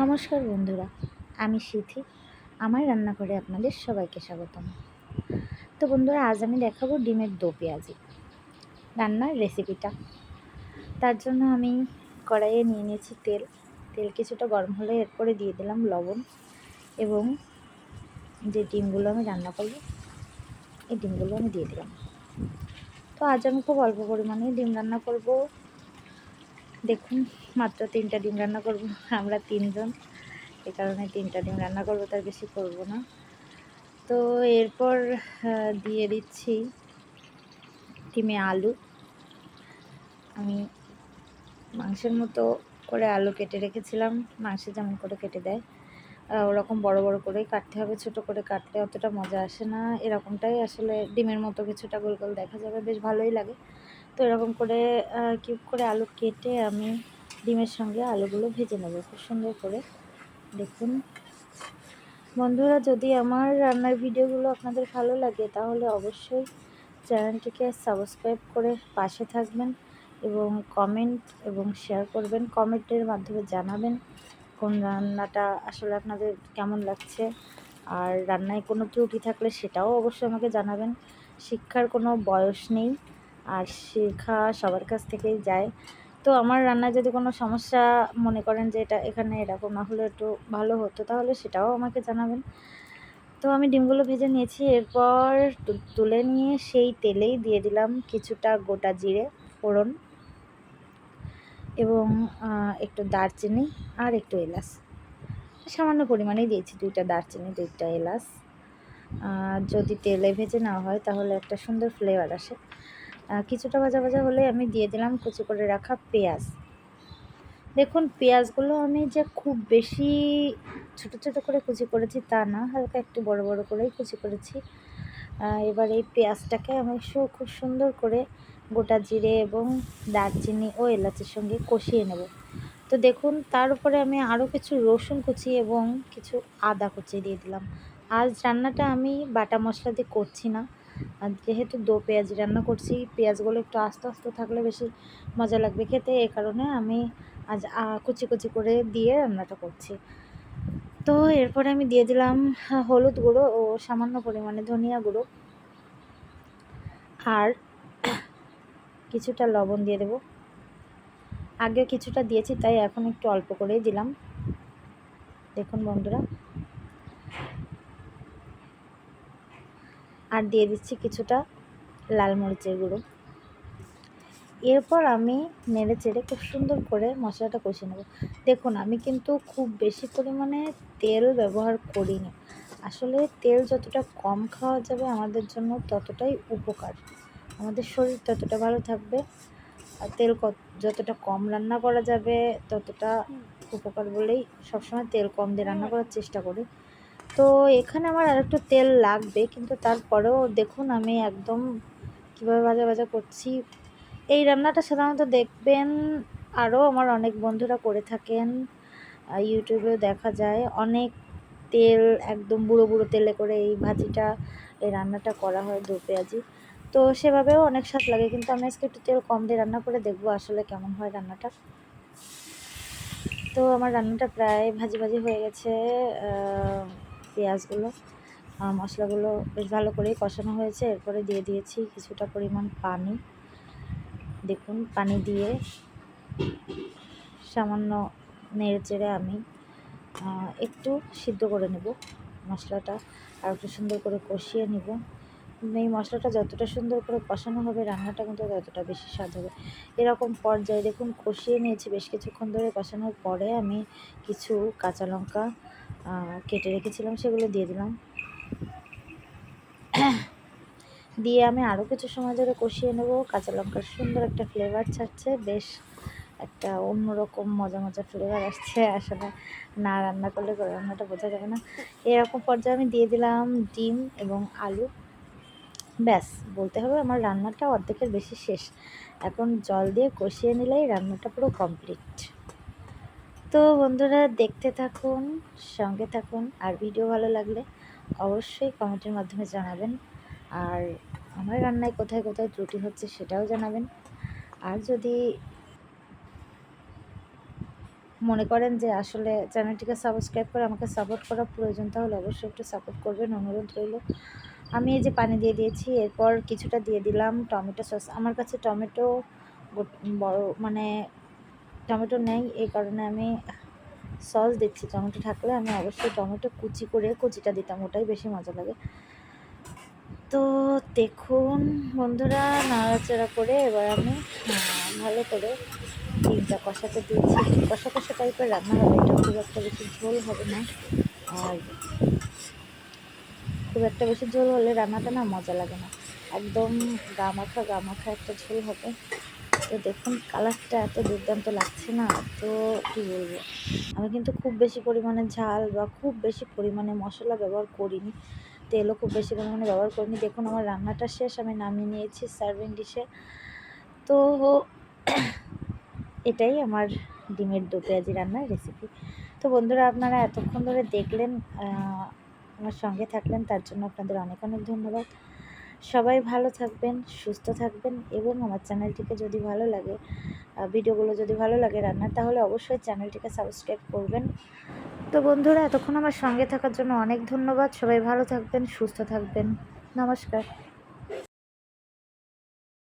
নমস্কার বন্ধুরা, আমি সিথি। আমার রান্নাঘরে আপনাদের সবাইকে স্বাগতম। তো বন্ধুরা, আজ আমি দেখাবো ডিমের দো পেঁয়াজি রান্নার রেসিপিটা। তার জন্য আমি কড়াইয়ে নিয়ে নিয়েছি তেল। তেল কিছুটা গরম হলে এরপরে দিয়ে দিলাম লবণ এবং যে ডিমগুলো আমি রান্না করব এই ডিমগুলো আমি দিয়ে দিলাম। তো আজ আমি খুব অল্প পরিমাণে ডিম রান্না করব। দেখুন, মাত্র 3টা ডিম রান্না করব, আমরা 3জন, এই কারণে 3টা ডিম রান্না করব, তার বেশি করব না। তো এরপর দিয়ে দিচ্ছি ডিমে আলু। আমি মাংসের মতো করে আলু কেটে রেখেছিলাম, মাংসে যেমন করে কেটে দেয় ওরকম বড় বড় করেই কাটতে হবে। ছোট করে কাটলে অতটা মজা আসে না, এরকমটাই আসলে ডিমের মতো কিছুটা গোল গোল দেখা যাবে, বেশ ভালোই লাগে। তো এরকম করে কিউব করে আলু কেটে আমি ডিমের সঙ্গে আলুগুলো ভেজে নেব খুব সুন্দর করে। দেখুন বন্ধুরা, যদি আমার রান্নার ভিডিওগুলো আপনাদের ভালো লাগে তাহলে অবশ্যই চ্যানেলটিকে সাবস্ক্রাইব করে পাশে থাকবেন এবং কমেন্ট এবং শেয়ার করবেন। কমেন্টের মাধ্যমে জানাবেন কোন রান্নাটা আসলে আপনাদের কেমন লাগছে, আর রান্নায় কোনো ত্রুটি থাকলে সেটাও অবশ্যই আমাকে জানাবেন। শিক্ষার কোনো বয়স নেই, আর শেখা সবার কাছ থেকেই যায়। তো আমার রান্নায় যদি কোনো সমস্যা মনে করেন যে এটা এখানে এরকম না হলে একটু ভালো হতো, তাহলে সেটাও আমাকে জানাবেন। তো আমি ডিমগুলো ভেজে নিয়েছি, এরপর তুলে নিয়ে সেই তেলেই দিয়ে দিলাম কিছুটা গোটা জিরে ফোড়ন এবং একটু দারচিনি আর একটু এলাচ, সামান্য পরিমাণেই দিয়েছি, 2টা দারচিনি 2টা এলাচ। যদি তেলে ভেজে নেওয়া হয় তাহলে একটা সুন্দর ফ্লেভার আসে। কিছুটা ভাজা ভাজা হলে আমি দিয়ে দিলাম কুচি করে রাখা পেঁয়াজ। দেখুন, পেঁয়াজগুলো আমি যে খুব বেশি ছোট ছোট করে কুচি করেছি তা না, হালকা একটু বড় বড় করেই কুচি করেছি। এবার এই পেঁয়াজটাকে আমি খুব সুন্দর করে গোটা জিরে এবং দারচিনি ও এলাচের সঙ্গে কষিয়ে নেব। তো দেখুন, তার উপরে আমি আরও কিছু রসুন কুচি এবং কিছু আদা কুচি দিয়ে দিলাম। আজ রান্নাটা আমি বাটা মশলা দিয়ে করছি না, আর যেহেতু দো পেঁয়াজি রান্না করছি, পেঁয়াজগুলো একটু আস্তে আস্তে থাকলে বেশি মজা লাগবে খেতে, এ কারণে আমি আজ কুচি কুচি করে দিয়ে রান্নাটা করছি। তো এরপরে আমি দিয়ে দিলাম হলুদ গুঁড়ো ও সামান্য পরিমাণে ধনিয়া গুঁড়ো, আর কিছুটা লবণ দিয়ে দেব। আগে কিছুটা দিয়েছি তাই এখন একটু অল্প করেই দিলাম। দেখুন বন্ধুরা, আর দিয়ে দিচ্ছি কিছুটা লাল মরিচের গুঁড়ো। এরপর আমি নেড়ে চেড়ে খুব সুন্দর করে মশলাটা কষিয়ে নেব। দেখুন, আমি কিন্তু খুব বেশি পরিমাণে তেল ব্যবহার করিনি। আসলে তেল যতটা কম খাওয়া যাবে আমাদের জন্য ততটাই উপকার, আমাদের শরীর ততটা ভালো থাকবে। আর তেল যতটা কম রান্না করা যাবে ততটা উপকার বলেই সবসময় তেল কম দিয়ে রান্না করার চেষ্টা করি। তো এখানে আমার আরেকটু তেল লাগবে, কিন্তু তারপরেও দেখুন আমি একদম কীভাবে ভাজা ভাজা করছি। এই রান্নাটা সাধারণত দেখবেন আরও আমার অনেক বন্ধুরা করে থাকেন, ইউটিউবেও দেখা যায় অনেক তেল, একদম বুড়ো বুড়ো তেলে করে এই রান্নাটা করা হয় দো পেঁয়াজি। তো সেভাবেও অনেক স্বাদ লাগে, কিন্তু আমি আজকে একটু তেল কম দিয়ে রান্না করে দেখবো আসলে কেমন হয় রান্নাটা। তো আমার রান্নাটা প্রায় ভাজি ভাজি হয়ে গেছে। পেঁয়াজগুলো মশলাগুলো বেশ ভালো করেই কষানো হয়েছে। এরপরে দিয়ে দিয়েছি কিছুটা পরিমাণ পানি। দেখুন, পানি দিয়ে সামান্য নেড়ে চেড়ে আমি একটু সিদ্ধ করে নেব মশলাটা, আর একটু সুন্দর করে কষিয়ে নেব। এই মশলাটা যতটা সুন্দর করে কষানো হবে রান্নাটা কিন্তু ততটা বেশি স্বাদ হবে। এরকম পর্যায়ে দেখুন কষিয়ে নিয়েছি, বেশ কিছুক্ষণ ধরে কষানোর পরে আমি কিছু কাঁচা লঙ্কা কেটে রেখেছিলাম, সেগুলো দিয়ে দিলাম। দিয়ে আমি আরও কিছু সময় ধরে কষিয়ে নেব। কাঁচা লঙ্কার সুন্দর একটা ফ্লেভার ছাড়ছে, বেশ একটা অন্যরকম মজা মজা ফ্লেভার আসছে। আসলে না রান্না করলে রান্নাটা বোঝা যাবে না। এরকম পর্যায়ে আমি দিয়ে দিলাম ডিম এবং আলু। ব্যাস, বলতে হবে আমার রান্নাটা অর্ধেকের বেশি শেষ। এখন জল দিয়ে কষিয়ে নিলেই রান্নাটা পুরো কমপ্লিট। তো বন্ধুরা, দেখতে থাকুন, সঙ্গে থাকুন, আর ভিডিও ভালো লাগলে অবশ্যই কমেন্টের মাধ্যমে জানাবেন, আর আমার রান্নায় কোথায় কোথায় ত্রুটি হচ্ছে সেটাও জানাবেন। আর যদি মনে করেন যে আসলে চ্যানেলটিকে সাবস্ক্রাইব করে আমাকে সাপোর্ট করা প্রয়োজন, তাহলে অবশ্যই একটু সাপোর্ট করবেন, অনুরোধ রইল। আমি এই যে পানি দিয়ে দিয়েছি, এরপর কিছুটা দিয়ে দিলাম টমেটো সস। আমার কাছে টমেটো বড় মানে টমেটো নেই, এই কারণে আমি সস দিচ্ছি। টমেটো থাকলে আমি অবশ্যই টমেটো কুচি করে কুচিটা দিতাম, ওটাই বেশি মজা লাগে। তো দেখুন বন্ধুরা, নাড়াচাড়া করে এবার আমি ভালো করে ডিমটা কষাতে দিয়েছি। কষা কষা টাইপের রান্না হবে, এটা খুব একটা বেশি ঝোল হবে না। আর খুব একটা বেশি ঝোল হলে রান্নাটা না মজা লাগে না, একদম গা মাখা একটা ঝোল হবে। তো দেখুন কালারটা এত দুর্দান্ত লাগছে না, তো কী বলবো। আমি কিন্তু খুব বেশি পরিমাণে ঝাল বা খুব বেশি পরিমাণে মশলা ব্যবহার করিনি, তেলও খুব বেশি পরিমাণে ব্যবহার করিনি। দেখুন আমার রান্নাটা শেষ, আমি নামিয়ে নিয়েছি সার্ভিং ডিশে। তো এটাই আমার ডিমের দো পেঁয়াজি রান্নার রেসিপি। তো বন্ধুরা, আপনারা এতক্ষণ ধরে দেখলেন, আমার সঙ্গে থাকলেন, তার জন্য আপনাদের অনেক অনেক ধন্যবাদ। সবাই ভালো থাকবেন, সুস্থ থাকবেন, এবং আমার চ্যানেলটিকে যদি ভালো লাগে, ভিডিওগুলো যদি ভালো লাগে রান্নার, তাহলে অবশ্যই চ্যানেলটিকে সাবস্ক্রাইব করবেন। তো বন্ধুরা, এতক্ষণ আমার সঙ্গে থাকার জন্য অনেক ধন্যবাদ। সবাই ভালো থাকবেন, সুস্থ থাকবেন। নমস্কার।